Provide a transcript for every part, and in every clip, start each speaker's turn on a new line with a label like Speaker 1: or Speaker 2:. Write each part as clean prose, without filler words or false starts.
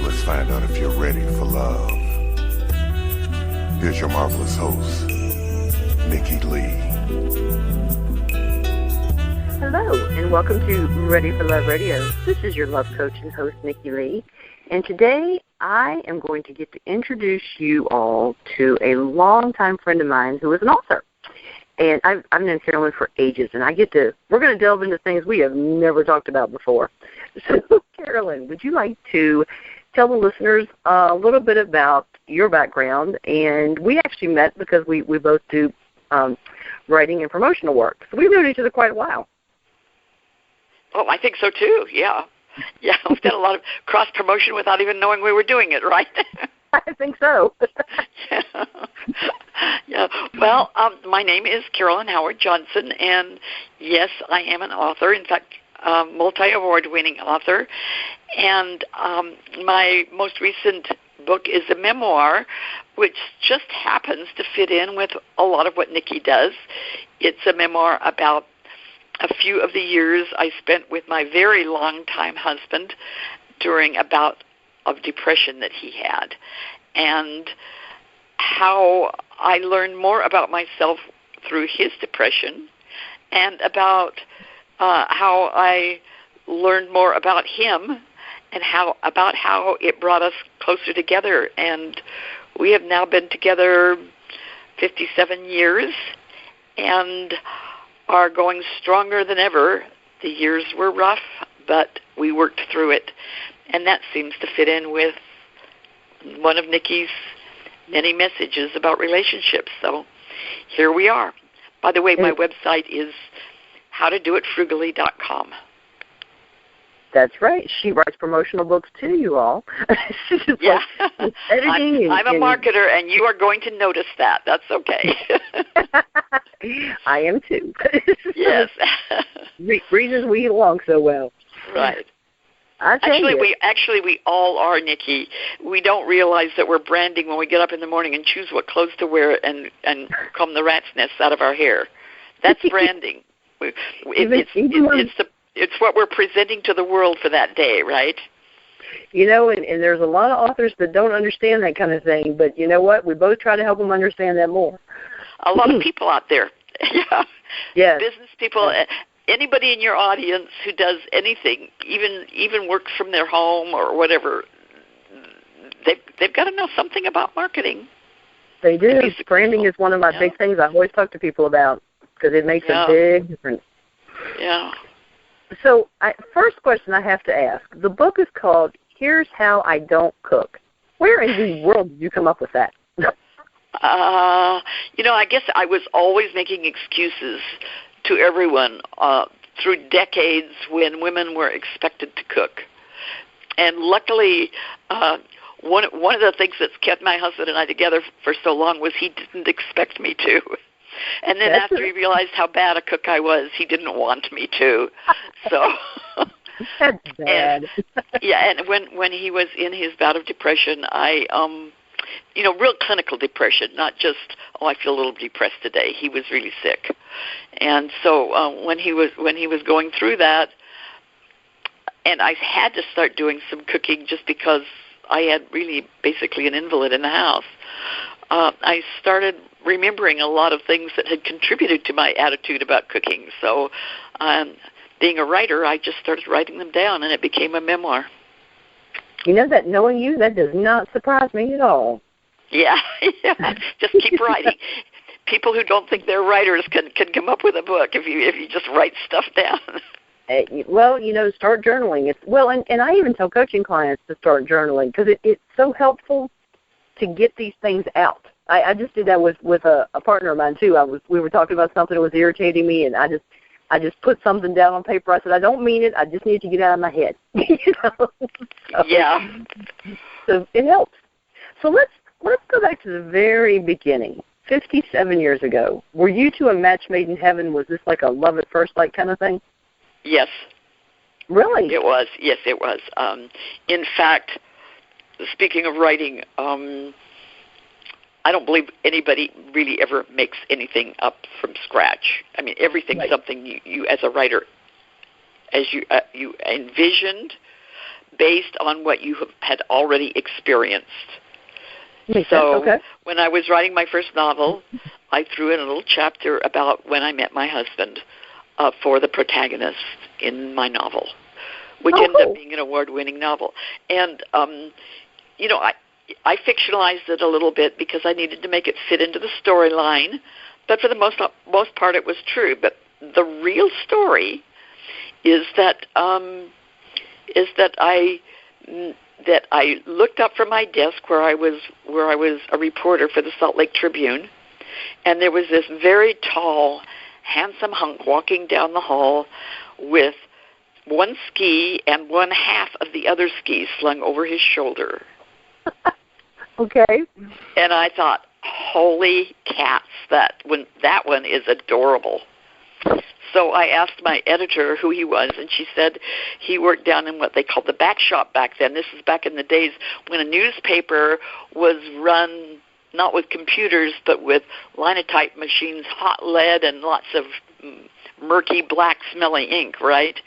Speaker 1: Let's find out if you're ready for love. Here's your marvelous host, Nikki Lee.
Speaker 2: Hello, and welcome to Ready for Love Radio. This is your love coach and host, Nikki Lee. And today I am going to get to introduce you all to a longtime friend of mine who is an author. And I've known Carolyn for ages, and we're going to delve into things we have never talked about before. So, Carolyn, would you like to tell the listeners a little bit about your background? And we actually met because we both do writing and promotional work. So we've known each other quite a while.
Speaker 3: Oh, I think so too, yeah. Yeah, we've done a lot of cross-promotion without even knowing we were doing it, right?
Speaker 2: I think so.
Speaker 3: Yeah. Well, my name is Carolyn Howard Johnson, and yes, I am an author. In fact, multi-award-winning author. And my most recent book is a memoir, which just happens to fit in with a lot of what Nikki does. It's a memoir about a few of the years I spent with my very long-time husband during a bout of depression that he had, and how I learned more about myself through his depression, and about how I learned more about him, and how it brought us closer together. And we have now been together 57 years, and are going stronger than ever. The years were rough, but we worked through it. And that seems to fit in with one of Nikki's many messages about relationships. So here we are. By the way, my website is howtodoitfrugally.com.
Speaker 2: That's right. She writes promotional books too, you all.
Speaker 3: Yeah.
Speaker 2: Editing
Speaker 3: I'm a marketer, and you are going to notice that. That's okay.
Speaker 2: I am too.
Speaker 3: Yes.
Speaker 2: Reasons we get along so well.
Speaker 3: Right.
Speaker 2: Actually,
Speaker 3: we all are, Nikki. We don't realize that we're branding when we get up in the morning and choose what clothes to wear and comb the rat's nests out of our hair. That's branding. It's what we're presenting to the world for that day, right?
Speaker 2: You know, and there's a lot of authors that don't understand that kind of thing, but you know what? We both try to help them understand that more.
Speaker 3: A lot of people out there. Yeah.
Speaker 2: Yes.
Speaker 3: Business people, anybody in your audience who does anything, even works from their home or whatever, they've got to know something about marketing.
Speaker 2: They do. Branding is one of my big things I always talk to people about because it makes a big difference.
Speaker 3: Yeah.
Speaker 2: So, first question I have to ask. The book is called Here's How I Don't Cook. Where in the world did you come up with that?
Speaker 3: I guess I was always making excuses to everyone through decades when women were expected to cook. And luckily, one of the things that's kept my husband and I together for so long was he didn't expect me to. And then after he realized how bad a cook I was, he didn't want me to. So
Speaker 2: That's bad.
Speaker 3: And when he was in his bout of depression, I real clinical depression, not just, I feel a little depressed today. He was really sick. And so when he was going through that, and I had to start doing some cooking just because I had really basically an invalid in the house, I started remembering a lot of things that had contributed to my attitude about cooking. So being a writer, I just started writing them down, and it became a memoir.
Speaker 2: You know that knowing you, that does not surprise me at all.
Speaker 3: Yeah. Just keep writing. People who don't think they're writers can come up with a book if you just write stuff down.
Speaker 2: Well, start journaling. And I even tell coaching clients to start journaling because it's so helpful to get these things out. I just did that with a partner of mine too. We were talking about something that was irritating me, and I just put something down on paper. I said, I don't mean it. I just need to get it out of my head.
Speaker 3: Yeah.
Speaker 2: So it helps. So let's go back to the very beginning. 57 years ago. Were you two a match made in heaven? Was this like a love at first sight kind of thing?
Speaker 3: Yes.
Speaker 2: Really?
Speaker 3: It was. Yes, it was. In fact, speaking of writing, I don't believe anybody really ever makes anything up from scratch. I mean, everything's something you as a writer, as you envisioned, based on what you had already experienced.
Speaker 2: Makes
Speaker 3: So
Speaker 2: sense. Okay.
Speaker 3: when I was writing my first novel, I threw in a little chapter about when I met my husband for the protagonist in my novel, which ended up being an award-winning novel. And, you know, I fictionalized it a little bit because I needed to make it fit into the storyline, but for the most part it was true. But the real story is that I looked up from my desk where I was a reporter for the Salt Lake Tribune, and there was this very tall, handsome hunk walking down the hall with one ski and one half of the other ski slung over his shoulder.
Speaker 2: Okay.
Speaker 3: And I thought, holy cats, that one is adorable. So I asked my editor who he was, and she said he worked down in what they called the back shop back then. This is back in the days when a newspaper was run not with computers but with linotype machines, hot lead, and lots of murky black smelly ink, right?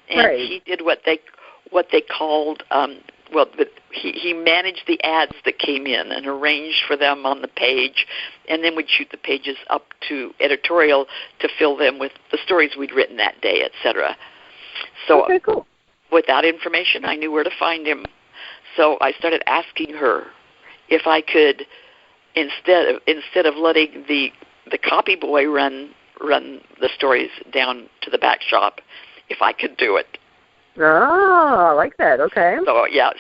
Speaker 3: And
Speaker 2: right.
Speaker 3: He did what they called he managed the ads that came in and arranged for them on the page, and then would shoot the pages up to editorial to fill them with the stories we'd written that day, etc. So
Speaker 2: okay, cool.
Speaker 3: With that information, I knew where to find him. So I started asking her if I could, instead of letting the copy boy run the stories down to the back shop, if I could do it.
Speaker 2: Oh, I like that. Okay.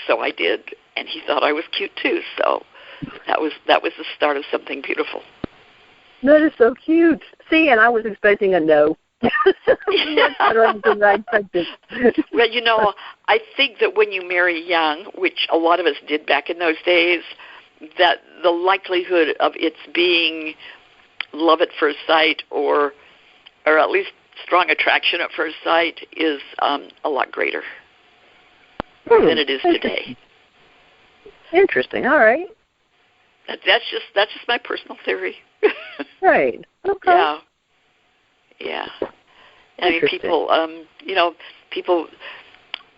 Speaker 3: So I did, and he thought I was cute too. So that was the start of something beautiful.
Speaker 2: That is so cute. See, and I was expecting a no.
Speaker 3: Well, you know, I think that when you marry young, which a lot of us did back in those days, that the likelihood of it being love at first sight or at least strong attraction at first sight is a lot greater than it is today.
Speaker 2: Interesting. All right.
Speaker 3: That's just my personal theory.
Speaker 2: Right. Okay.
Speaker 3: Yeah. I mean, people.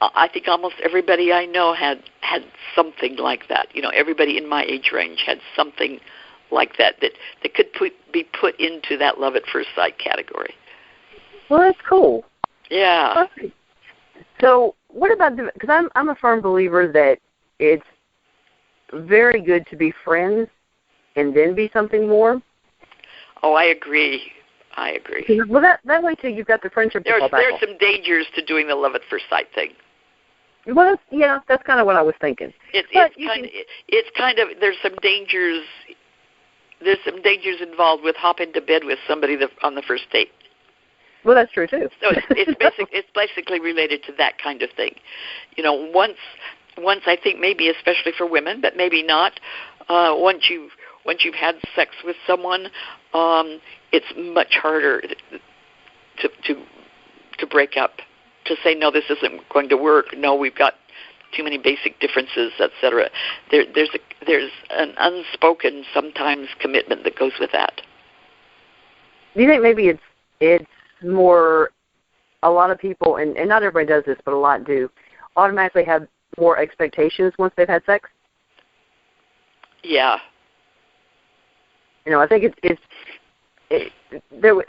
Speaker 3: I think almost everybody I know had something like that. You know, everybody in my age range had something like that could be put into that love at first sight category.
Speaker 2: Well, that's cool.
Speaker 3: Yeah.
Speaker 2: Okay. So what about because I'm a firm believer that it's very good to be friends and then be something more.
Speaker 3: Oh, I agree.
Speaker 2: Well, that way too, you've got the friendship to fall back on.
Speaker 3: There's some dangers to doing the love at first sight thing.
Speaker 2: Well, that's kind of what I was thinking.
Speaker 3: There's some dangers. There's some dangers involved with hopping to bed with somebody on the first date.
Speaker 2: Well, that's true too.
Speaker 3: So it's basically related to that kind of thing. You know, once I think maybe especially for women, but maybe not. Once you've had sex with someone, it's much harder to break up. To say no, this isn't going to work. No, we've got too many basic differences, etc. There's an unspoken sometimes commitment that goes with that.
Speaker 2: Do you think maybe it's more, a lot of people, and not everybody does this, but a lot do, automatically have more expectations once they've had sex?
Speaker 3: Yeah.
Speaker 2: You know, I think I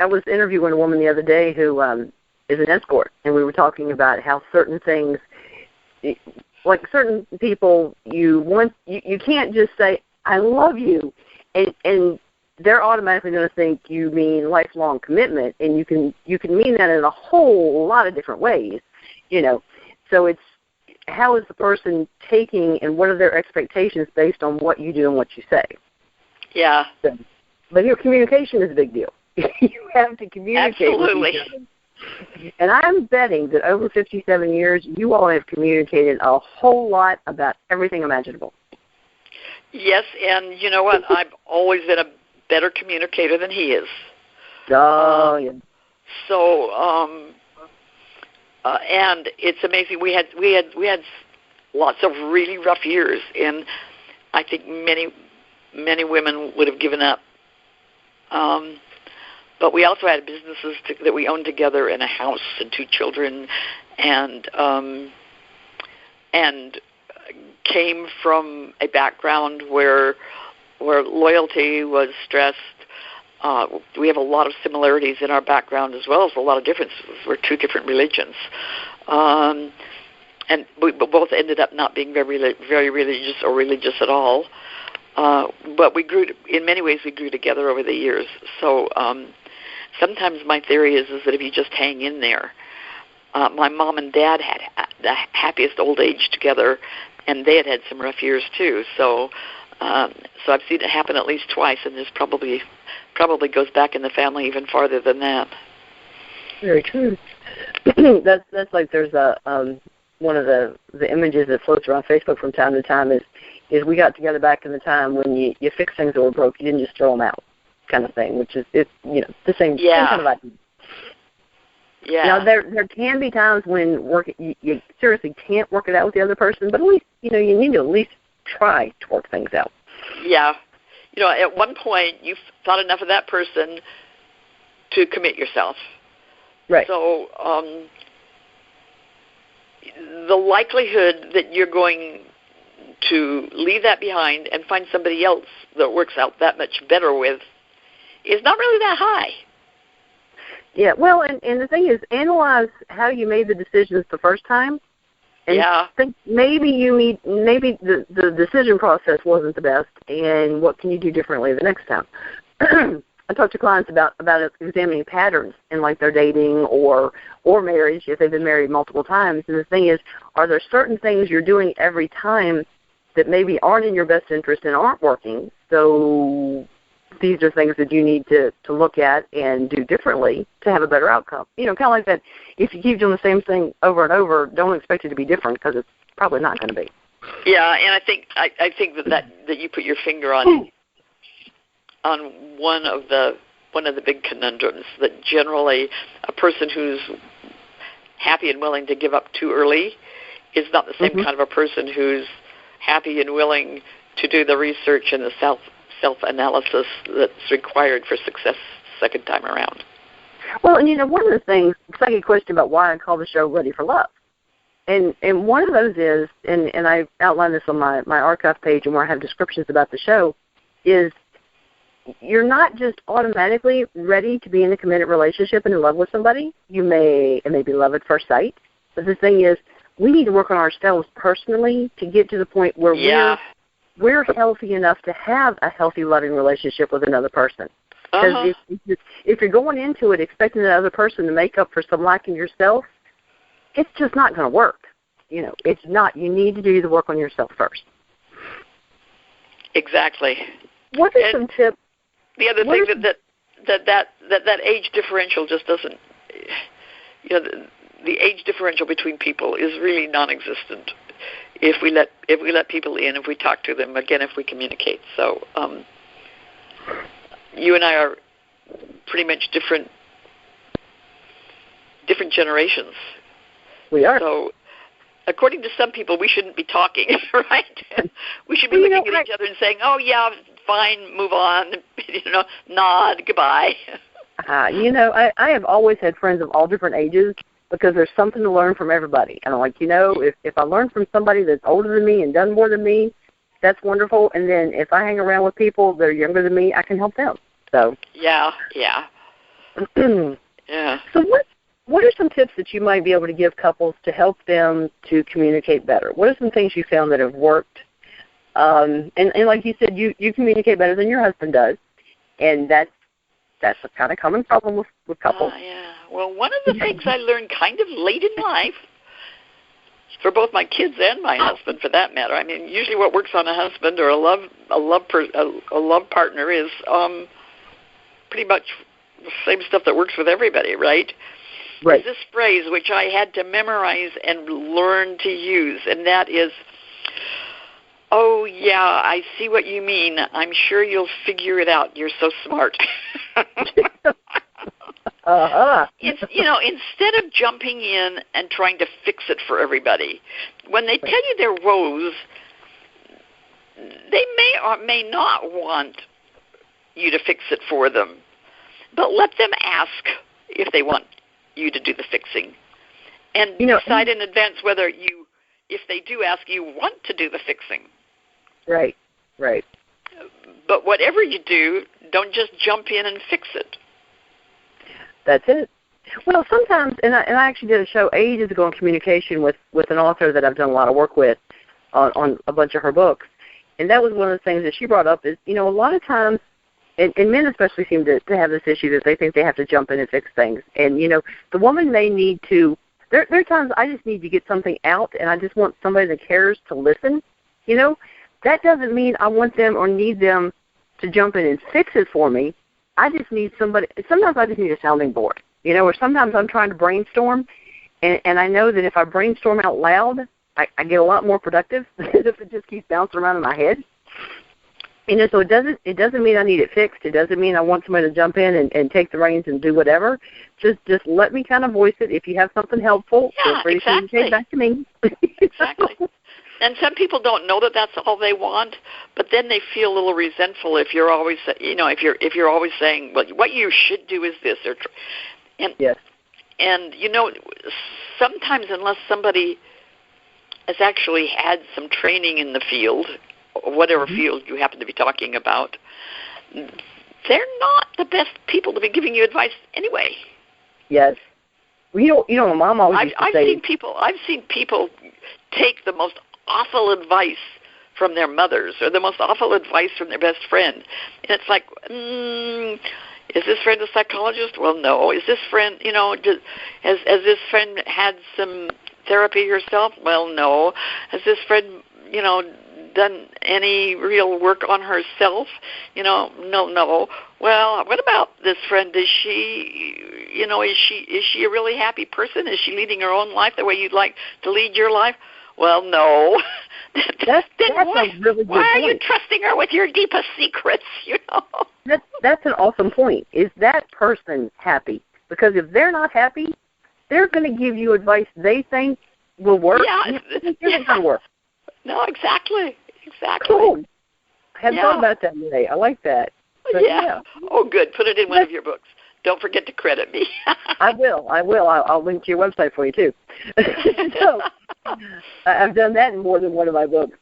Speaker 2: was interviewing a woman the other day who is an escort, and we were talking about how certain things, like certain people, you can't just say, I love you, and they're automatically going to think you mean lifelong commitment, and you can mean that in a whole lot of different ways, you know. So it's how is the person taking, and what are their expectations based on what you do and what you say.
Speaker 3: Yeah.
Speaker 2: So, but your communication is a big deal. You have to communicate.
Speaker 3: Absolutely.
Speaker 2: With each other. And I'm betting that over 57 years, you all have communicated a whole lot about everything imaginable.
Speaker 3: Yes, and you know what? I've always been a better communicator than he is.
Speaker 2: Oh, yeah.
Speaker 3: So, and it's amazing. We had lots of really rough years, and I think many women would have given up. But we also had businesses that we owned together, and a house and 2 children, and and came from a background where loyalty was stressed. We have a lot of similarities in our background as well as a lot of differences. We're two different religions. And we both ended up not being very religious or religious at all. But in many ways, we grew together over the years. So sometimes my theory is that if you just hang in there, my mom and dad had the happiest old age together, and they had some rough years too. So I've seen it happen at least twice, and this probably goes back in the family even farther than that.
Speaker 2: Very true. That's like there's a one of the images that floats around Facebook from time to time is we got together back in the time when you fixed things that were broke, you didn't just throw them out, kind of thing, which is the same kind of idea.
Speaker 3: Yeah.
Speaker 2: Now there can be times when you seriously can't work it out with the other person, but at least you need to at least try to work things out.
Speaker 3: Yeah. At one point you thought enough of that person to commit yourself.
Speaker 2: Right.
Speaker 3: So the likelihood that you're going to leave that behind and find somebody else that works out that much better with is not really that high.
Speaker 2: Yeah, well, and the thing is, analyze how you made the decisions the first time, and think maybe the decision process wasn't the best, and what can you do differently the next time? I talk to clients about examining patterns in like their dating or marriage if they've been married multiple times. And the thing is, are there certain things you're doing every time that maybe aren't in your best interest and aren't working? So these are things that you need to look at and do differently to have a better outcome. Kind of like that. If you keep doing the same thing over and over, don't expect it to be different because it's probably not going to be.
Speaker 3: Yeah, and I think that you put your finger on one of the big conundrums, that generally a person who's happy and willing to give up too early is not the same kind of a person who's happy and willing to do the research and the self-analysis that's required for success second time around.
Speaker 2: Well, and one of the things, because I get a question about why I call the show Ready for Love. And one of those is, and I outline this on my archive page and where I have descriptions about the show, is you're not just automatically ready to be in a committed relationship and in love with somebody. It may be love at first sight. But the thing is, we need to work on ourselves personally to get to the point where we're healthy enough to have a healthy, loving relationship with another person. Because if you're going into it expecting that other person to make up for some lack in yourself, it's just not going to work. It's not. You need to do the work on yourself first.
Speaker 3: Exactly.
Speaker 2: What are some tips?
Speaker 3: The other thing that age differential just doesn't, the age differential between people is really non-existent. If we let people in, if we talk to them, again, if we communicate. So you and I are pretty much different generations.
Speaker 2: We are.
Speaker 3: So according to some people, we shouldn't be talking, right? We should be looking at each other and saying, "Oh yeah, fine, move on," nod, goodbye.
Speaker 2: I have always had friends of all different ages because there's something to learn from everybody. And I'm like, if I learn from somebody that's older than me and done more than me, that's wonderful. And then if I hang around with people that are younger than me, I can help them. So
Speaker 3: yeah. Yeah.
Speaker 2: So what are some tips that you might be able to give couples to help them to communicate better? What are some things you found that have worked? And like you said, you communicate better than your husband does, and that's a kind of common problem with couples.
Speaker 3: Yeah. Well, one of the things I learned kind of late in life, for both my kids and my husband, for that matter. I mean, usually what works on a husband or a love partner is pretty much the same stuff that works with everybody, right?
Speaker 2: Right.
Speaker 3: There's this phrase which I had to memorize and learn to use, and that is, "Oh, yeah, I see what you mean. I'm sure you'll figure it out. You're so smart." Instead of jumping in and trying to fix it for everybody, when they tell you their woes, they may or may not want you to fix it for them, but let them ask if they want you to do the fixing, and decide in advance whether you if they do ask, you want to do the fixing.
Speaker 2: Right.
Speaker 3: But whatever you do, don't just jump in and fix it.
Speaker 2: That's it. Well, sometimes, and I actually did a show ages ago on communication with an author that I've done a lot of work with on a bunch of her books, and that was one of the things that she brought up is, a lot of times, and men especially seem to have this issue that they think they have to jump in and fix things. And, the woman may need to, there are times I just need to get something out, and I just want somebody that cares to listen. That doesn't mean I want them or need them to jump in and fix it for me. I just need somebody, sometimes I just need a sounding board, or sometimes I'm trying to brainstorm, and I know that if I brainstorm out loud, I get a lot more productive than if it just keeps bouncing around in my head. So it doesn't mean I need it fixed. It doesn't mean I want somebody to jump in and take the reins and do whatever. Just let me kind of voice it. If you have something helpful, feel free to communicate back to me.
Speaker 3: Exactly. And some people don't know that that's all they want, but then they feel a little resentful if you're always, if you're always saying, well, what you should do is this,
Speaker 2: yes.
Speaker 3: And sometimes unless somebody has actually had some training in the field, or whatever field you happen to be talking about, they're not the best people to be giving you advice anyway.
Speaker 2: Yes. Well, my mom always used to say,
Speaker 3: I've seen people take the most awful advice from their mothers or the most awful advice from their best friend. And it's like, is this friend a psychologist? Well, no. Is this friend, has this friend had some therapy herself? Well, no. Has this friend, done any real work on herself? No. Well, what about this friend? Is she, is she a really happy person? Is she leading her own life the way you'd like to lead your life? Well, no.
Speaker 2: That's a really good
Speaker 3: why
Speaker 2: point.
Speaker 3: are you trusting her with your deepest secrets,
Speaker 2: That's an awesome point. Is that person happy? Because if they're not happy, they're going to give you advice they think will work.
Speaker 3: Yeah.
Speaker 2: It's not going to work.
Speaker 3: No, exactly.
Speaker 2: Cool. I hadn't thought about that today. I like that. But,
Speaker 3: yeah. Oh, good. Put it in one of your books. Don't forget to credit me.
Speaker 2: I will. I'll link to your website for you, too. So, I've done that in more than one of my books.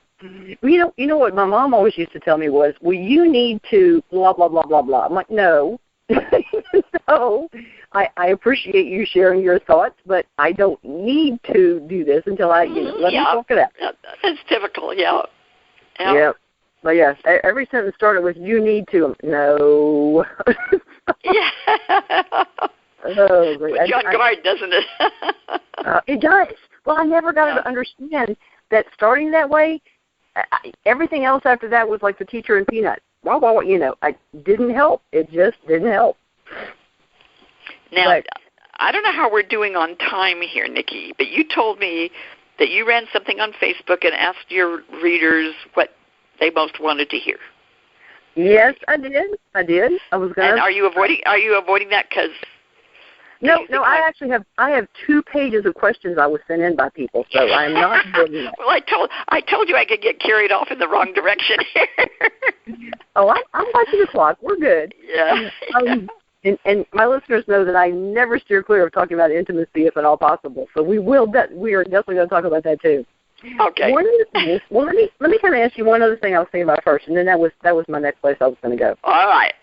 Speaker 2: You know what my mom always used to tell me was, well, you need to blah, blah, blah, blah, blah. I'm like, no. So I appreciate you sharing your thoughts, but I don't need to do this until I, let me talk it out.
Speaker 3: That's typical, yeah.
Speaker 2: But yes, every sentence started with, you need to. No.
Speaker 3: Yeah.
Speaker 2: Oh, great.
Speaker 3: Puts you on guard, doesn't it?
Speaker 2: It does. Well, I never got to understand that starting that way, everything else after that was like the teacher and Peanuts. Well, I didn't help. It just didn't help.
Speaker 3: Now, I don't know how we're doing on time here, Nikki, but you told me that you ran something on Facebook and asked your readers what they most wanted to hear.
Speaker 2: Yes, I did. I was going.
Speaker 3: And are you avoiding that because?
Speaker 2: No. I have 2 pages of questions I was sent in by people, so I'm not avoiding that.
Speaker 3: Well, I told you I could get carried off in the wrong direction here.
Speaker 2: Oh, I'm watching the clock. We're good.
Speaker 3: Yeah.
Speaker 2: And my listeners know that I never steer clear of talking about intimacy if at all possible. So we are definitely going to talk about that too.
Speaker 3: Okay.
Speaker 2: One of the things, well, let me kind of ask you one other thing I was thinking about first, and then that was my next place I was going to go.
Speaker 3: All right.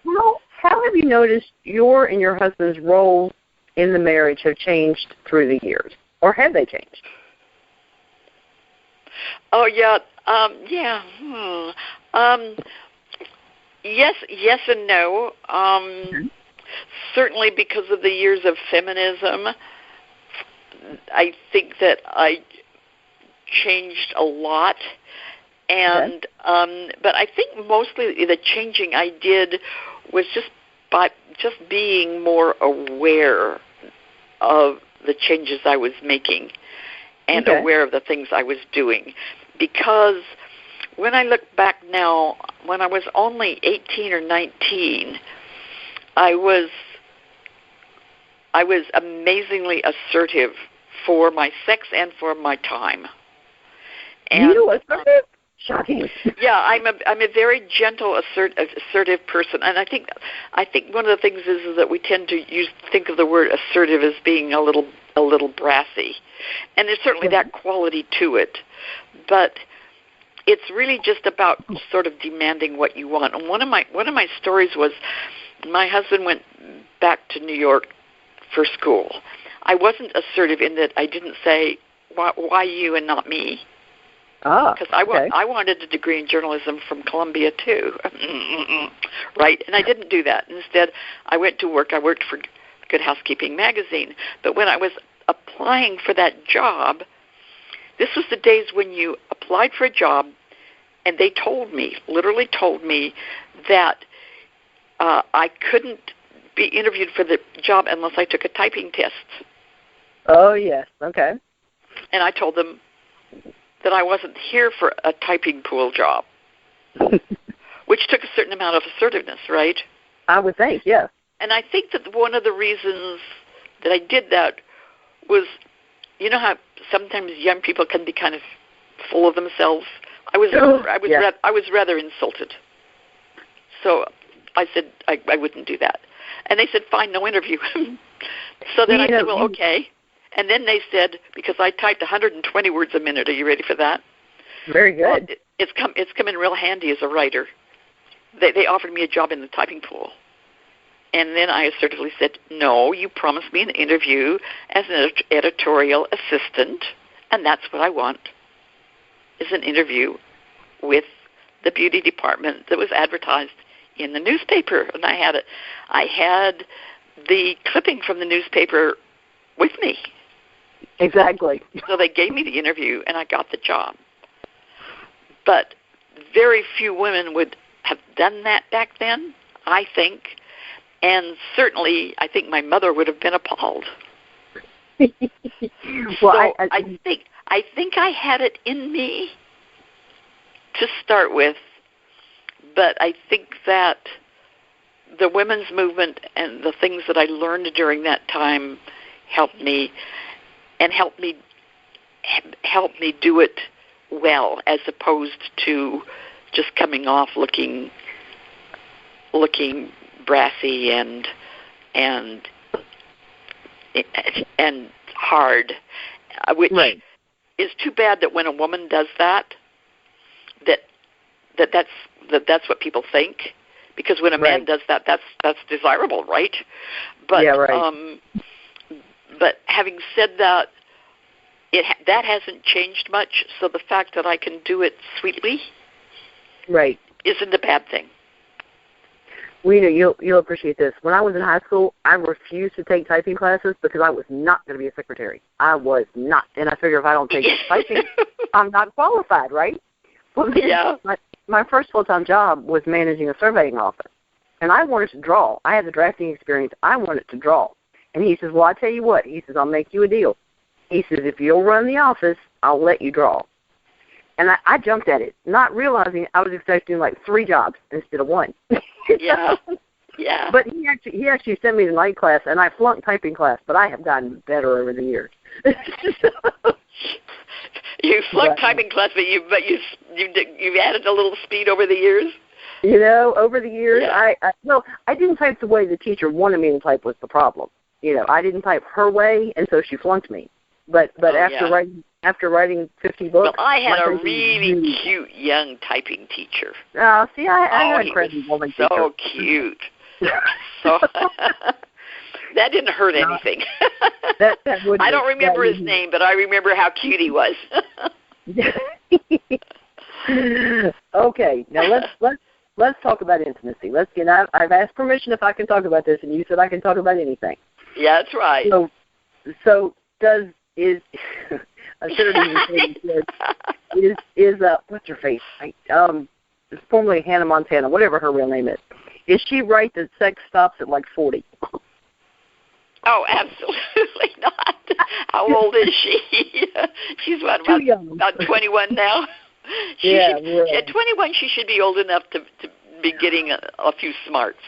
Speaker 2: Well, how have you noticed your and your husband's roles in the marriage have changed through the years, or have they changed?
Speaker 3: Oh yeah. Yes and no. Certainly because of the years of feminism, I think that I changed a lot. And but I think mostly the changing I did was just by being more aware of the changes I was making and aware of the things I was doing. Because when I look back now, when I was only 18 or 19, I was amazingly assertive for my sex and for my time. And,
Speaker 2: you assertive? Shocking.
Speaker 3: Yeah, I'm a very gentle, assertive person, and I think one of the things is that we tend to think of the word assertive as being a little a little brassy. And there's certainly that quality to it. But it's really just about sort of demanding what you want. And one of my stories was my husband went back to New York for school. I wasn't assertive in that I didn't say, why you and not me? Because I wanted a degree in journalism from Columbia, too. Right? And I didn't do that. Instead, I went to work. I worked for Good Housekeeping magazine. But when I was applying for that job, this was the days when you applied for a job, and they literally told me, that I couldn't be interviewed for the job unless I took a typing test.
Speaker 2: Oh, yes. Okay.
Speaker 3: And I told them that I wasn't here for a typing pool job, which took a certain amount of assertiveness, right?
Speaker 2: I would think, yes.
Speaker 3: And I think that one of the reasons that I did that was, you know how sometimes young people can be kind of full of themselves? I was rather insulted. So I said I wouldn't do that. And they said, fine, no interview. So then I said, well, okay. And then they said, because I typed 120 words a minute, are you ready for that?
Speaker 2: Very good.
Speaker 3: Well, it's come in real handy as a writer. They offered me a job in the typing pool. And then I assertively said, no, you promised me an interview as an editorial assistant, and that's what I want, is an interview with the beauty department that was advertised in the newspaper. And I had the clipping from the newspaper with me.
Speaker 2: Exactly.
Speaker 3: So they gave me the interview, and I got the job. But very few women would have done that back then, I think. And certainly, I think my mother would have been appalled.
Speaker 2: Well,
Speaker 3: so I think I had it in me to start with, but I think that the women's movement and the things that I learned during that time helped me do it well, as opposed to just coming off looking brassy and hard, which is too bad. That when a woman does that's what people think, because when a man does that's desirable, right? But but having said that, that hasn't changed much. So the fact that I can do it sweetly, isn't a bad thing.
Speaker 2: Rena, you'll appreciate this. When I was in high school, I refused to take typing classes because I was not going to be a secretary. I was not. And I figure if I don't take typing, I'm not qualified, right? Well, my first full-time job was managing a surveying office. And I wanted to draw. I had the drafting experience. I wanted to draw. And he says, well, I tell you what. He says, I'll make you a deal. He says, if you'll run the office, I'll let you draw. And I jumped at it, not realizing I was expecting like 3 jobs instead of 1.
Speaker 3: Yeah.
Speaker 2: But he actually sent me to night class, and I flunked typing class, but I have gotten better over the years.
Speaker 3: You flunked typing class, but you've added a little speed over the years.
Speaker 2: You know, over the years, I didn't type the way the teacher wanted me to type was the problem. You know, I didn't type her way, and so she flunked me. But after writing 50 books,
Speaker 3: well, I had a really cute young typing teacher.
Speaker 2: Oh, see, I had a crazy woman teacher.
Speaker 3: So cute. So that didn't hurt anything.
Speaker 2: That
Speaker 3: I don't remember his name, but I remember how cute he was.
Speaker 2: Okay, now let's talk about intimacy. I've asked permission if I can talk about this, and you said I can talk about anything.
Speaker 3: Yeah, that's right.
Speaker 2: So I should have even said what's her face? It's formerly Hannah Montana, whatever her real name is. Is she right that sex stops at like 40?
Speaker 3: Oh, absolutely not. How old is she? She's about 21 now. At 21, she should be old enough to be getting a few smarts.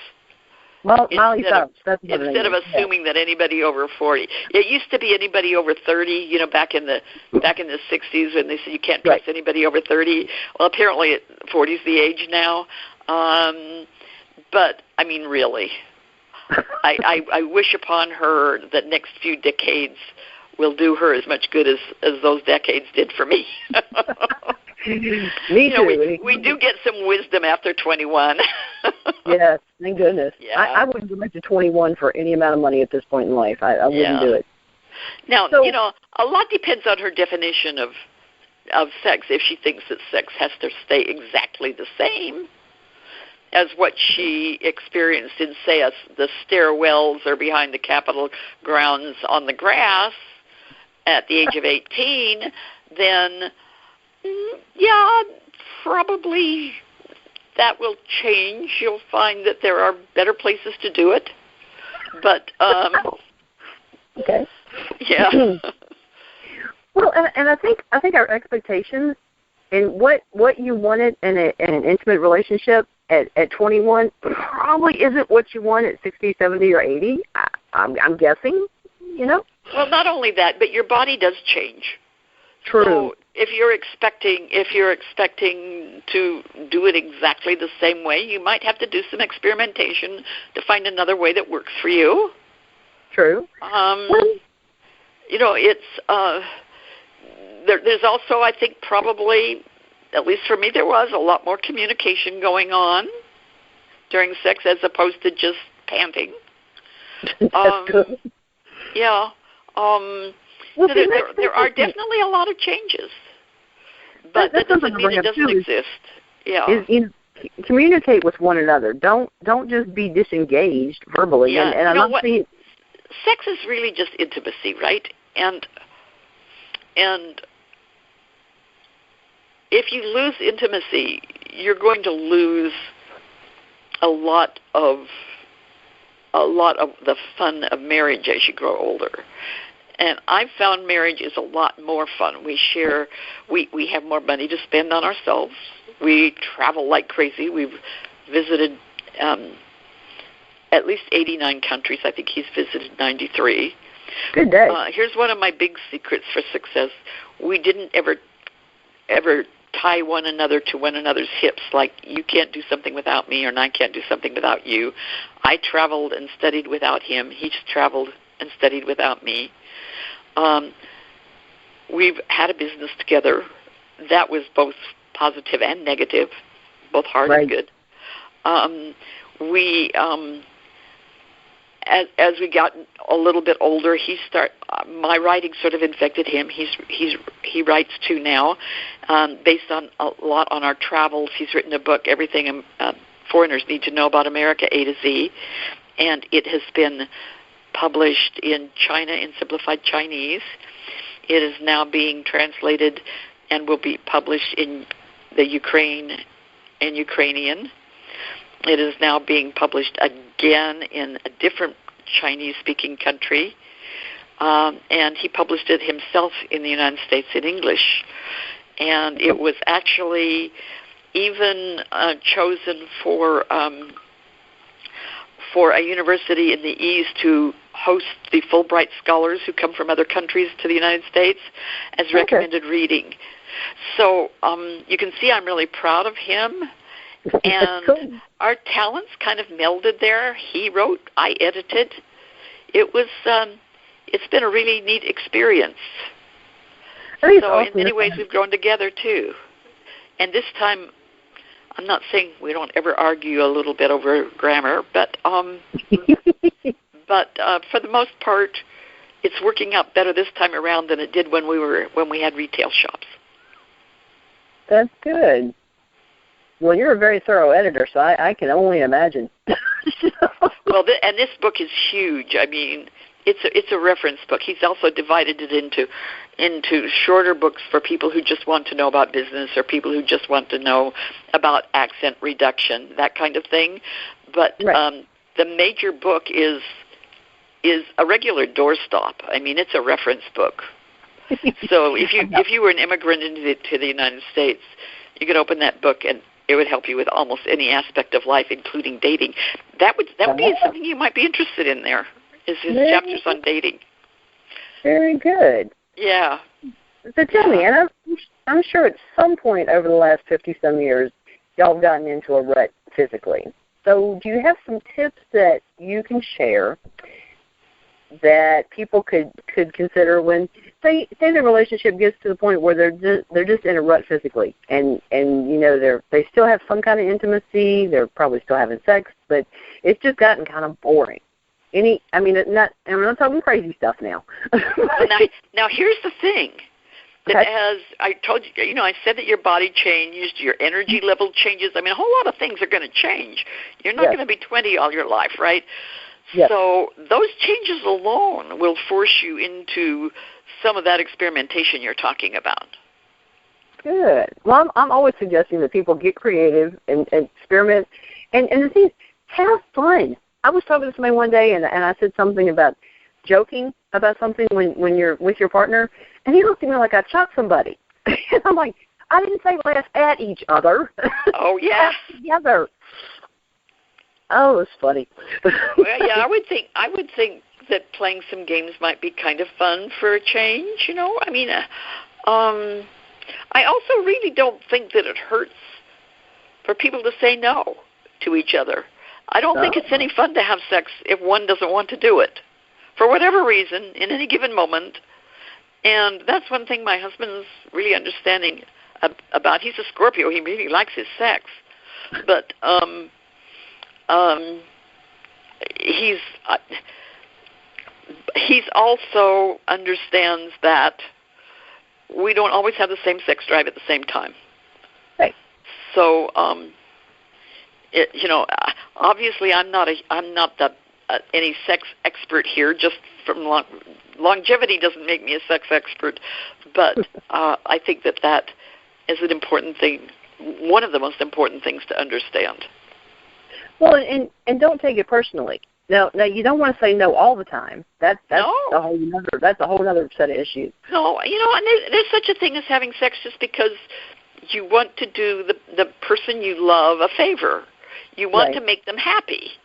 Speaker 2: Well, Molly Phelps.
Speaker 3: Instead of assuming that anybody over 40, it used to be anybody over 30. You know, back in the 60s, when they said you can't trust anybody over 30. Well, apparently 40 is the age now. But I mean, really, I wish upon her the next few decades will do her as much good as those decades did for me.
Speaker 2: Me too.
Speaker 3: We do get some wisdom after 21.
Speaker 2: Yes, thank goodness.
Speaker 3: Yeah.
Speaker 2: I wouldn't go back to 21 for any amount of money at this point in life. I wouldn't do it.
Speaker 3: Now, a lot depends on her definition of sex. If she thinks that sex has to stay exactly the same as what she experienced in, say, the stairwells or behind the Capitol grounds on the grass at the age of 18, then, yeah, probably that will change. You'll find that there are better places to do it. But,
Speaker 2: okay.
Speaker 3: Yeah.
Speaker 2: Well, and I think our expectations and what you wanted in an intimate relationship at 21 probably isn't what you want at 60, 70, or 80. I'm guessing,
Speaker 3: Well, not only that, but your body does change.
Speaker 2: True.
Speaker 3: So if you're expecting to do it exactly the same way, you might have to do some experimentation to find another way that works for you.
Speaker 2: True.
Speaker 3: It's there's also, I think, probably, at least for me, there was a lot more communication going on during sex as opposed to just panting.
Speaker 2: That's good.
Speaker 3: Yeah. There are definitely a lot of changes, but that doesn't mean it doesn't exist. Yeah.
Speaker 2: Communicate with one another. Don't just be disengaged verbally.
Speaker 3: Yeah.
Speaker 2: And I'm not saying
Speaker 3: sex is really just intimacy, right? And if you lose intimacy, you're going to lose a lot of the fun of marriage as you grow older. And I've found marriage is a lot more fun. We share, we have more money to spend on ourselves. We travel like crazy. We've visited at least 89 countries. I think he's visited 93.
Speaker 2: Good day.
Speaker 3: Here's one of my big secrets for success. We didn't ever tie one another to one another's hips, like you can't do something without me and I can't do something without you. I traveled and studied without him. He's traveled and studied without me. We've had a business together that was both positive and negative, both hard and good. As we got a little bit older, my writing sort of infected him. He writes too now, based on a lot on our travels. He's written a book, Everything Foreigners Need to Know About America, A to Z, and it has been published in China in simplified Chinese. It is now being translated and will be published in the Ukrainian. It is now being published again in a different Chinese-speaking country, and he published it himself in the United States in English. And it was actually even chosen for a university in the East to host the Fulbright scholars who come from other countries to the United States as recommended reading. So you can see I'm really proud of him. And cool. Our talents kind of melded there. He wrote, I edited. It's been a really neat experience. So awesome. In many ways we've grown together too. And this time, I'm not saying we don't ever argue a little bit over grammar, but for the most part, it's working out better this time around than it did when we had retail shops.
Speaker 2: That's good. Well, you're a very thorough editor, so I can only imagine.
Speaker 3: Well, and this book is huge. I mean, it's a reference book. He's also divided it into shorter books for people who just want to know about business or people who just want to know about accent reduction, that kind of thing. But the major book is a regular doorstop. I mean, it's a reference book. So if you were an immigrant to the United States, you could open that book and it would help you with almost any aspect of life, including dating. That would be something you might be interested in. There is his chapters on dating.
Speaker 2: Very good.
Speaker 3: Yeah.
Speaker 2: So tell me, and I'm sure at some point over the last 50-some years, y'all have gotten into a rut physically. So do you have some tips that you can share that people could consider when say the relationship gets to the point where they're just in a rut physically, and they still have some kind of intimacy, they're probably still having sex, but it's just gotten kind of boring. I'm not talking crazy stuff now.
Speaker 3: now here's the thing. That as I told you, I said that your body changed, your energy level changes. I mean, a whole lot of things are going to change. You're not going to be 20 all your life, right? Yes. So those changes alone will force you into some of that experimentation you're talking about.
Speaker 2: Good. Well, I'm always suggesting that people get creative and experiment. And the thing is, have fun. I was talking to somebody one day, and I said something about joking about something when you're with your partner, and he looked at me like I shot somebody. And I'm like, I didn't say laugh at each other.
Speaker 3: Oh, yeah.
Speaker 2: Together. Oh, it's funny.
Speaker 3: Well, yeah, I would think that playing some games might be kind of fun for a change, I mean, I also really don't think that it hurts for people to say no to each other. I don't think it's any fun to have sex if one doesn't want to do it, for whatever reason, in any given moment. And that's one thing my husband's really understanding about. He's a Scorpio. He really likes his sex. But he's also understands that we don't always have the same sex drive at the same time.
Speaker 2: Right.
Speaker 3: So, obviously, I'm not any sex expert here. Just from longevity doesn't make me a sex expert, but I think that is an important thing. One of the most important things to understand.
Speaker 2: Well, and don't take it personally. Now you don't want to say no all the time. That's a whole other set of issues.
Speaker 3: No, and there's such a thing as having sex just because you want to do the person you love a favor. You want to make them happy,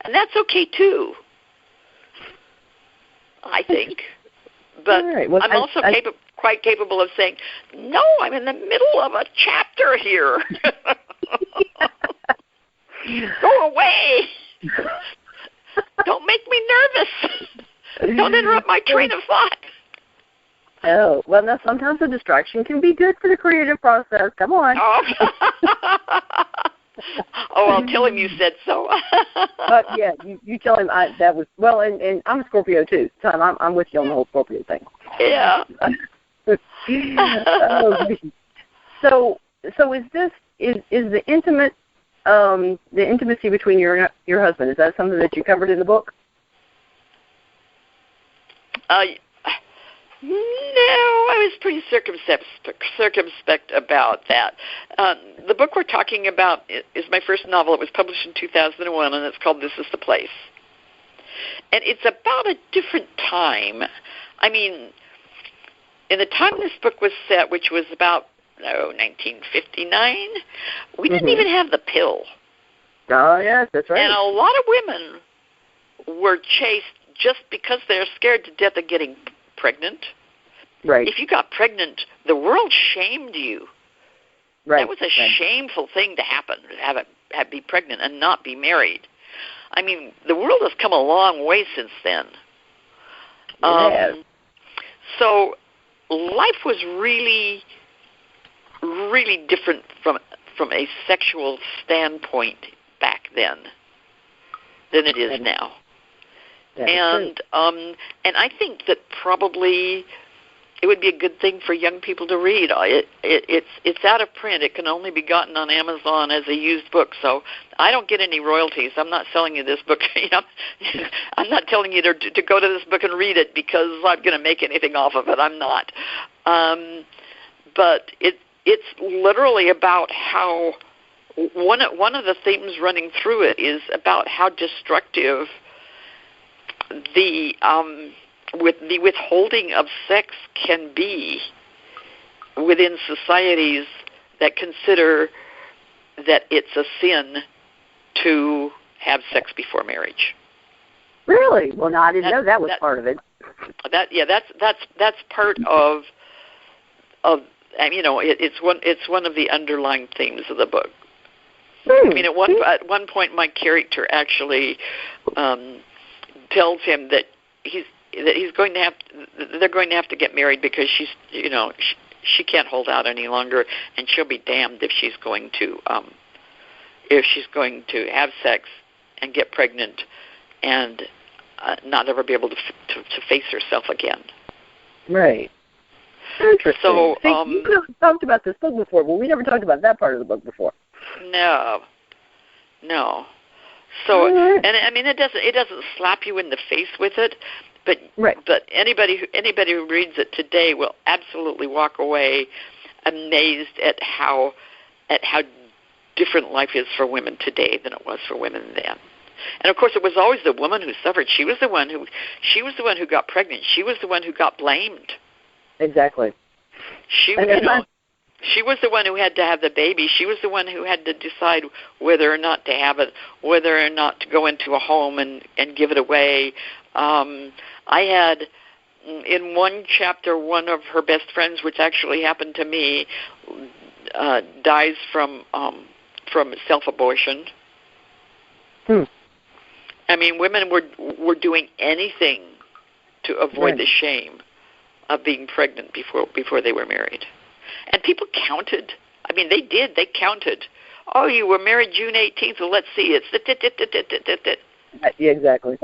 Speaker 3: and that's okay too, I think. But well, I'm also quite capable of saying, no, I'm in the middle of a chapter here. Go away. Don't make me nervous. Don't interrupt my train of thought.
Speaker 2: Oh, well, now sometimes the distraction can be good for the creative process. Come on.
Speaker 3: Oh, I'll tell him you said so.
Speaker 2: But yeah, you tell him that was well, and I'm a Scorpio too, so I'm with you on the whole Scorpio thing.
Speaker 3: Yeah.
Speaker 2: So is the intimacy between your husband, is that something that you covered in the book?
Speaker 3: No, I was pretty circumspect about that. The book we're talking about is my first novel. It was published in 2001, and it's called This Is the Place. And it's about a different time. I mean, in the time this book was set, which was about 1959, we didn't even have the pill.
Speaker 2: Oh, yes, that's right.
Speaker 3: And a lot of women were chased just because they're scared to death of getting pregnant.
Speaker 2: Right.
Speaker 3: If you got pregnant, the world shamed you.
Speaker 2: Right.
Speaker 3: That was a shameful thing to happen, to be pregnant and not be married. I mean, the world has come a long way since then. So life was really, really different from a sexual standpoint back then than it is now. And I think that probably it would be a good thing for young people to read. It's out of print. It can only be gotten on Amazon as a used book, so I don't get any royalties. I'm not selling you this book. I'm not telling you to go to this book and read it because I'm going to make anything off of it. I'm not. But it's literally about how one of the themes running through it is about how destructive the withholding of sex can be within societies that consider that it's a sin to have sex before marriage.
Speaker 2: Really? Well, no, I didn't know that was part of it.
Speaker 3: That's part of it's one of the underlying themes of the book. I mean, at one point, my character actually tells him that he's going to have they're going to have to get married because she's she can't hold out any longer, and she'll be damned if she's going to have sex and get pregnant and not ever be able to face herself again. Right.
Speaker 2: Interesting.
Speaker 3: So,
Speaker 2: you could have talked about this book before, but we never talked about that part of the book before.
Speaker 3: No. So, and I mean, it doesn't slap you in the face with it, but but anybody who reads it today will absolutely walk away amazed at how different life is for women today than it was for women then. And of course, it was always the woman who suffered. She was the one who got pregnant. She was the one who got blamed.
Speaker 2: Exactly.
Speaker 3: She was the one who had to have the baby. She was the one who had to decide whether or not to have it, whether or not to go into a home and give it away. I had, in one chapter, one of her best friends, which actually happened to me, dies from self-abortion. I mean, women were doing anything to avoid the shame of being pregnant before they were married. And people counted. I mean, they did. They counted. Oh, you were married June 18th, so let's see. It's
Speaker 2: Yeah, exactly.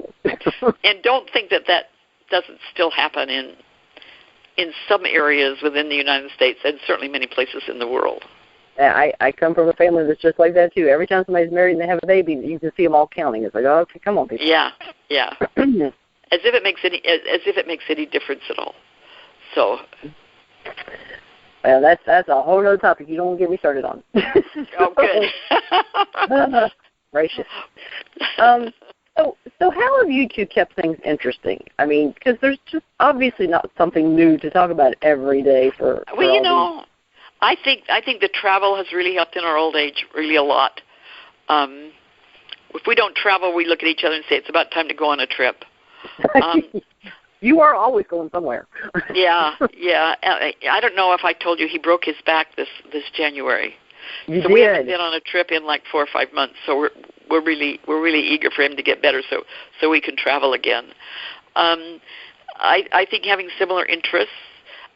Speaker 3: And don't think that doesn't still happen in some areas within the United States and certainly many places in the world.
Speaker 2: I come from a family that's just like that, too. Every time somebody's married and they have a baby, you can see them all counting. It's like, oh, okay, come on, people.
Speaker 3: Yeah. As if it makes any difference at all. So.
Speaker 2: Well, that's a whole other topic. You don't want to get me started on.
Speaker 3: Oh, good.
Speaker 2: Gracious. So how have you two kept things interesting? I mean, because there's just obviously not something new to talk about every day for
Speaker 3: Well, I think the travel has really helped in our old age really a lot. If we don't travel, we look at each other and say it's about time to go on a trip.
Speaker 2: You are always going somewhere.
Speaker 3: Yeah. I don't know if I told you he broke his back this January.
Speaker 2: You
Speaker 3: so
Speaker 2: did.
Speaker 3: We haven't been on a trip in like 4 or 5 months. So we're really eager for him to get better so we can travel again. I think having similar interests.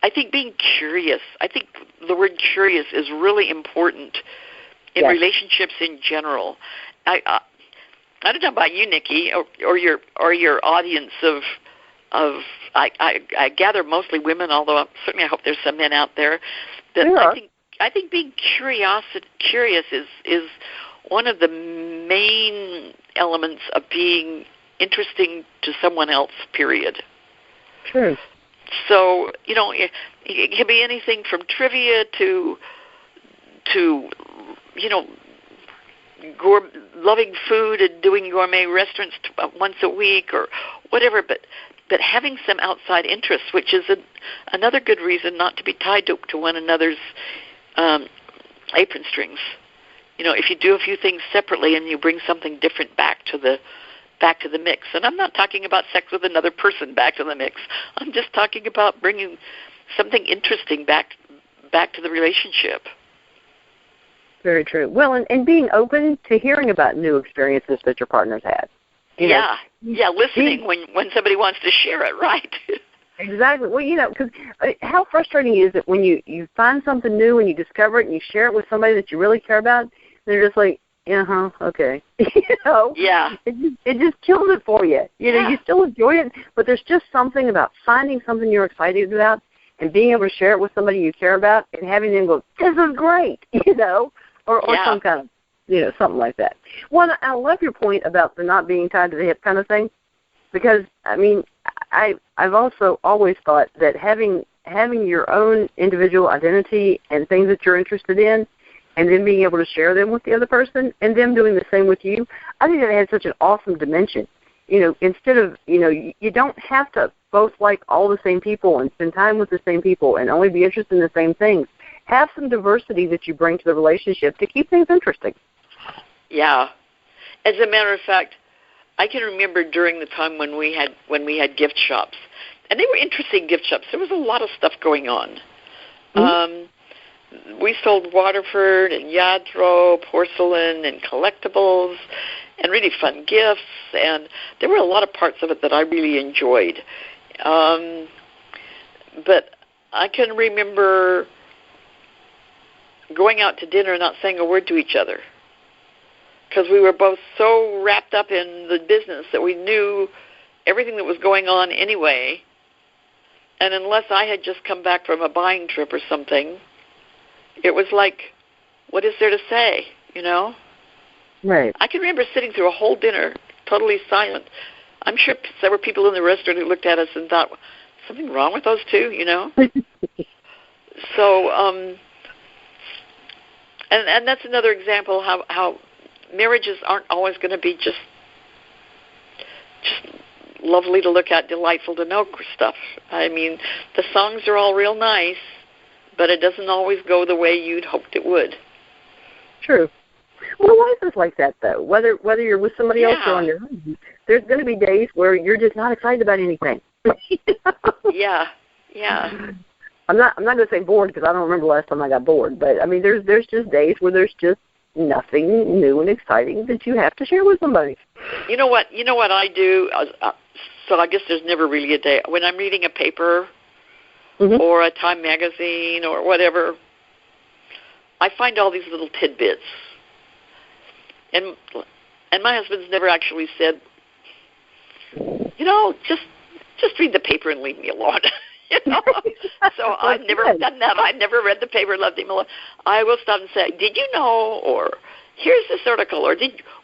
Speaker 3: I think being curious. I think the word curious is really important in relationships in general. I don't know about you, Nikki, or your audience of I gather mostly women, although certainly I hope there's some men out there. But I think being curious is one of the main elements of being interesting to someone else. Period.
Speaker 2: True.
Speaker 3: So it can be anything from trivia to loving food and doing gourmet restaurants once a week or whatever, but having some outside interests, which is another good reason not to be tied to one another's apron strings. If you do a few things separately and you bring something different back to the mix. And I'm not talking about sex with another person back to the mix. I'm just talking about bringing something interesting back to the relationship.
Speaker 2: Very true. Well, and being open to hearing about new experiences that your partner's had. Listening when somebody wants to share it, right? Exactly. Well, because how frustrating is it when you find something new and you discover it and you share it with somebody that you really care about, and they're just like, okay.
Speaker 3: Yeah.
Speaker 2: It just kills it for you. You still enjoy it, but there's just something about finding something you're excited about and being able to share it with somebody you care about and having them go, this is great, or some kind of, something like that. Well, I love your point about the not being tied to the hip kind of thing, because, I mean, I've also always thought that having your own individual identity and things that you're interested in, and then being able to share them with the other person, and them doing the same with you, I think that has such an awesome dimension. Instead of, you don't have to both like all the same people and spend time with the same people and only be interested in the same things. Have some diversity that you bring to the relationship to keep things interesting.
Speaker 3: Yeah. As a matter of fact, I can remember during the time when we had gift shops, and they were interesting gift shops. There was a lot of stuff going on. Mm-hmm. We sold Waterford and Yadro, porcelain and collectibles, and really fun gifts, and there were a lot of parts of it that I really enjoyed. But I can remember going out to dinner and not saying a word to each other because we were both so wrapped up in the business that we knew everything that was going on anyway. And unless I had just come back from a buying trip or something, it was like, what is there to say, you know?
Speaker 2: Right.
Speaker 3: I can remember sitting through a whole dinner totally silent. I'm sure there were people in the restaurant who looked at us and thought, something wrong with those two, you know? So, and that's another example how marriages aren't always going to be just lovely to look at, delightful to know stuff. I mean, the songs are all real nice, but it doesn't always go the way you'd hoped it would.
Speaker 2: True. Well, life is like that, though. Whether you're with somebody else or on your own, there's going to be days where you're just not excited about anything.
Speaker 3: Yeah.
Speaker 2: I'm not going to say bored because I don't remember the last time I got bored. But I mean, there's just days where there's just nothing new and exciting that you have to share with somebody.
Speaker 3: You know what I do? So I guess there's never really a day when I'm reading a paper or a Time magazine or whatever. I find all these little tidbits, and my husband's never actually said, you know, just read the paper and leave me alone. You know? So I've never done that. I've never read the paper and left him alone. I will stop and say, did you know, or here's this article, or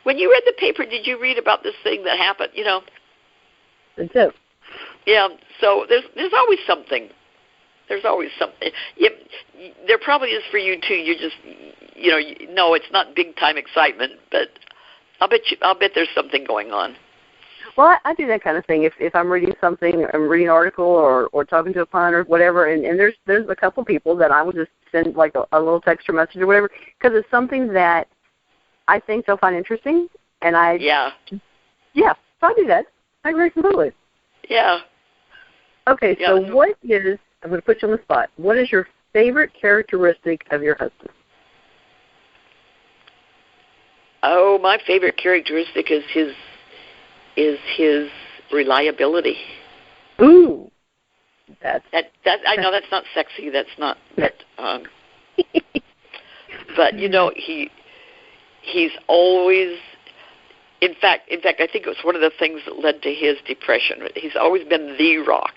Speaker 3: when you read the paper, did you read about this thing that happened, you know?
Speaker 2: That's it.
Speaker 3: Yeah, so there's always something. There's always something. There probably is for you, too. You just, no, it's not big-time excitement, but I'll bet there's something going on.
Speaker 2: Well, I do that kind of thing. If I'm reading something, I'm reading an article or talking to a client or whatever, and there's a couple people that I will just send like a little text or message or whatever, because it's something that I think they'll find interesting, and so I do that. I agree completely.
Speaker 3: Yeah.
Speaker 2: Okay, so I'm going to put you on the spot. What is your favorite characteristic of your husband?
Speaker 3: Oh, my favorite characteristic is his reliability.
Speaker 2: Ooh,
Speaker 3: that I know that's not sexy. That's not. But you know, he's always. In fact, I think it was one of the things that led to his depression. He's always been the rock.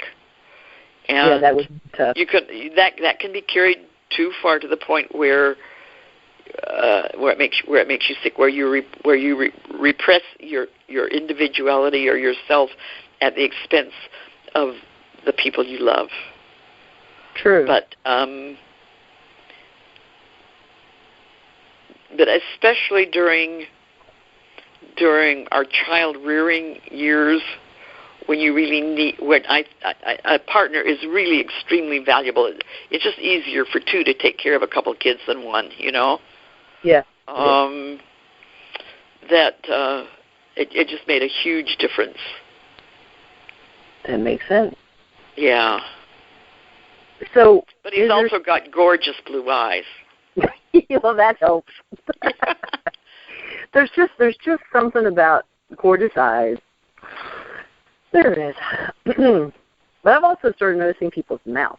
Speaker 3: And
Speaker 2: that was tough.
Speaker 3: That can be carried too far to the point where it makes you sick, where you repress your individuality or yourself at the expense of the people you love.
Speaker 2: True.
Speaker 3: But especially during our child rearing years, when you really need, when a partner is really extremely valuable. It's just easier for two to take care of a couple of kids than one, you know.
Speaker 2: Yeah.
Speaker 3: It just made a huge difference.
Speaker 2: That makes sense.
Speaker 3: Yeah.
Speaker 2: So,
Speaker 3: but he's also got gorgeous blue eyes.
Speaker 2: Well, that helps. There's just something about gorgeous eyes. There it is. But I've also started noticing people's mouth.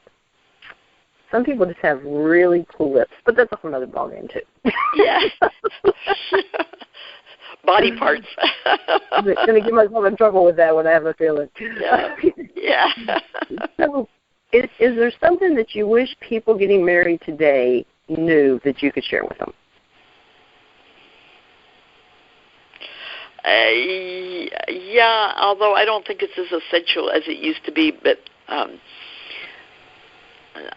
Speaker 2: Some people just have really cool lips, but that's a whole other ballgame too.
Speaker 3: Yeah. Body parts.
Speaker 2: I'm going to get myself in trouble with that when I have a feeling.
Speaker 3: Yeah.
Speaker 2: So, is there something that you wish people getting married today knew that you could share with them?
Speaker 3: Yeah, although I don't think it's as essential as it used to be, but